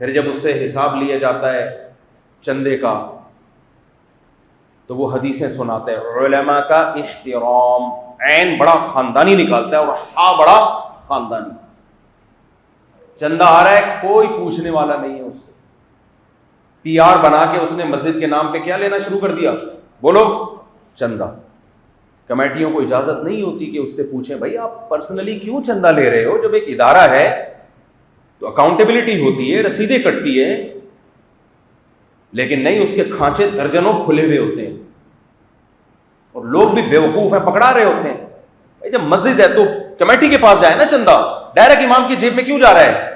پھر جب اس سے حساب لیا جاتا ہے چندے کا تو وہ حدیثیں سناتے ہیں، علماء کا احترام، عین بڑا خاندانی نکالتا ہے اور ہاں بڑا خاندانی، چندہ آ رہا ہے کوئی پوچھنے والا نہیں ہے اس سے، پی آر بنا کے اس نے مسجد کے نام پہ کیا لینا شروع کر دیا، بولو چندہ۔ کمیٹیوں کو اجازت نہیں ہوتی کہ اس سے پوچھیں بھائی آپ پرسنلی کیوں چندہ لے رہے ہو، جب ایک ادارہ ہے تو اکاؤنٹیبلٹی ہوتی ہے، رسیدیں کٹتی ہے، لیکن نہیں، اس کے کھانچے درجنوں کھلے ہوئے ہوتے ہیں اور لوگ بھی بیوقوف ہیں، پکڑا رہے ہوتے ہیں۔ بھائی جب مسجد ہے تو کمیٹی کے پاس جائے نا چندہ، ڈائریکٹ امام کی جیب میں کیوں جا رہا ہے؟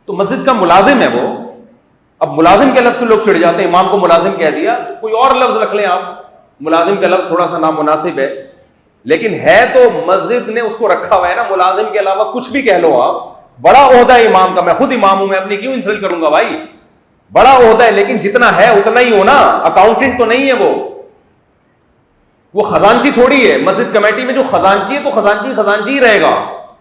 تو مسجد کا ملازم ہے وہ، اب ملازم کے لفظ سے لوگ چڑھ جاتے ہیں، امام کو ملازم کہہ دیا، تو کوئی اور لفظ رکھ لیں آپ، ملازم کا لفظ تھوڑا سا نامناسب ہے، لیکن ہے تو مسجد نے اس کو رکھا ہوا ہے نا، ملازم کے علاوہ کچھ بھی کہہ لو آپ، بڑا عہدہ ہے امام کا، میں خود امام ہوں، میں اپنی کیوں انسلٹ کروں گا بھائی، بڑا عہدہ ہے، لیکن جتنا ہے اتنا ہی ہو نا، اکاؤنٹنٹ تو نہیں ہے وہ خزانچی تھوڑی ہے۔ مسجد کمیٹی میں جو خزانچی ہے تو خزانچی ہی رہے گا،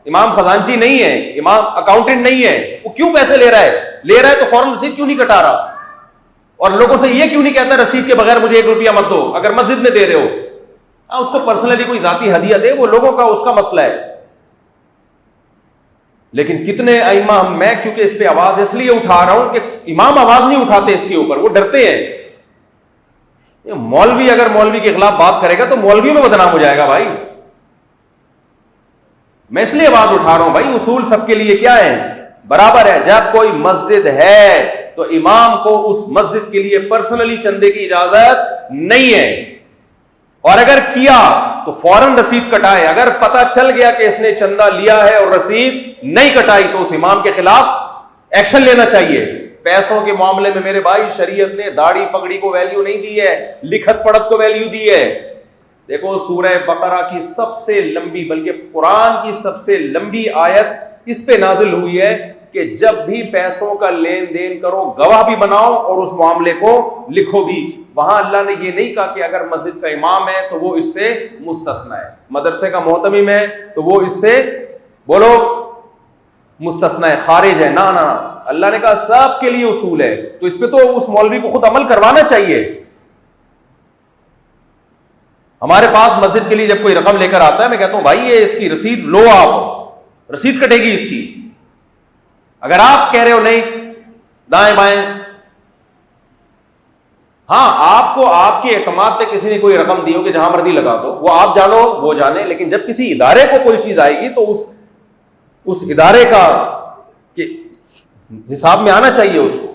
امام خزانچی نہیں ہے، امام اکاؤنٹنٹ نہیں ہے، وہ کیوں پیسے لے رہا ہے تو فوراً رسید کیوں نہیں کٹا رہا، اور لوگوں سے یہ کیوں نہیں کہتا رسید کے بغیر مجھے 1 روپیہ مت دو اگر مسجد میں دے رہے ہو، اس کو پرسنلی کوئی ذاتی ہدیہ دے، وہ لوگوں کا اس کا مسئلہ ہے، لیکن کتنے ائمہ، میں کیونکہ اس پہ آواز اس لیے اٹھا رہا ہوں کہ امام آواز نہیں اٹھاتے اس کے اوپر، وہ ڈرتے ہیں، مولوی اگر مولوی کے خلاف بات کرے گا تو مولویوں میں بدنام ہو جائے گا بھائی، میں اس لیے آواز اٹھا رہا ہوں بھائی، اصول سب کے لیے کیا ہے، برابر ہے، جب کوئی مسجد ہے تو امام کو اس مسجد کے لیے پرسنلی چندے کی اجازت نہیں ہے، اور اگر کیا تو فوراً رسید کٹائے، اگر پتہ چل گیا کہ اس نے چندہ لیا ہے اور رسید نہیں کٹائی تو اس امام کے خلاف ایکشن لینا چاہیے۔ پیسوں کے معاملے میں میرے بھائی شریعت نے داڑھی پگڑی کو ویلیو نہیں دی ہے، لکھت پڑھت کو ویلیو دی ہے۔ دیکھو سورہ بقرہ کی سب سے لمبی، بلکہ قرآن کی سب سے لمبی آیت اس پہ نازل ہوئی ہے کہ جب بھی پیسوں کا لین دین کرو گواہ بھی بناؤ اور اس معاملے کو لکھو بھی۔ وہاں اللہ نے یہ نہیں کہا کہ اگر مسجد کا امام ہے تو وہ اس سے مستثنی ہے، مدرسے کا محتمم ہے تو وہ اس سے بولو مستثنی ہے، خارج ہے، نہ نہ، اللہ نے کہا سب کے لیے اصول ہے، تو اس پہ تو اس مولوی کو خود عمل کروانا چاہیے۔ ہمارے پاس مسجد کے لیے جب کوئی رقم لے کر آتا ہے میں کہتا ہوں بھائی یہ اس کی رسید لو، آپ رسید کٹے گی اس کی، اگر آپ کہہ رہے ہو نہیں دائیں بائیں، ہاں آپ کو آپ کے اعتماد پہ کسی نے کوئی رقم دی ہو کہ جہاں مرضی لگا دو، وہ آپ جانو وہ جانے، لیکن جب کسی ادارے کو کوئی چیز آئے گی تو اس ادارے کا کہ حساب میں آنا چاہیے اس کو۔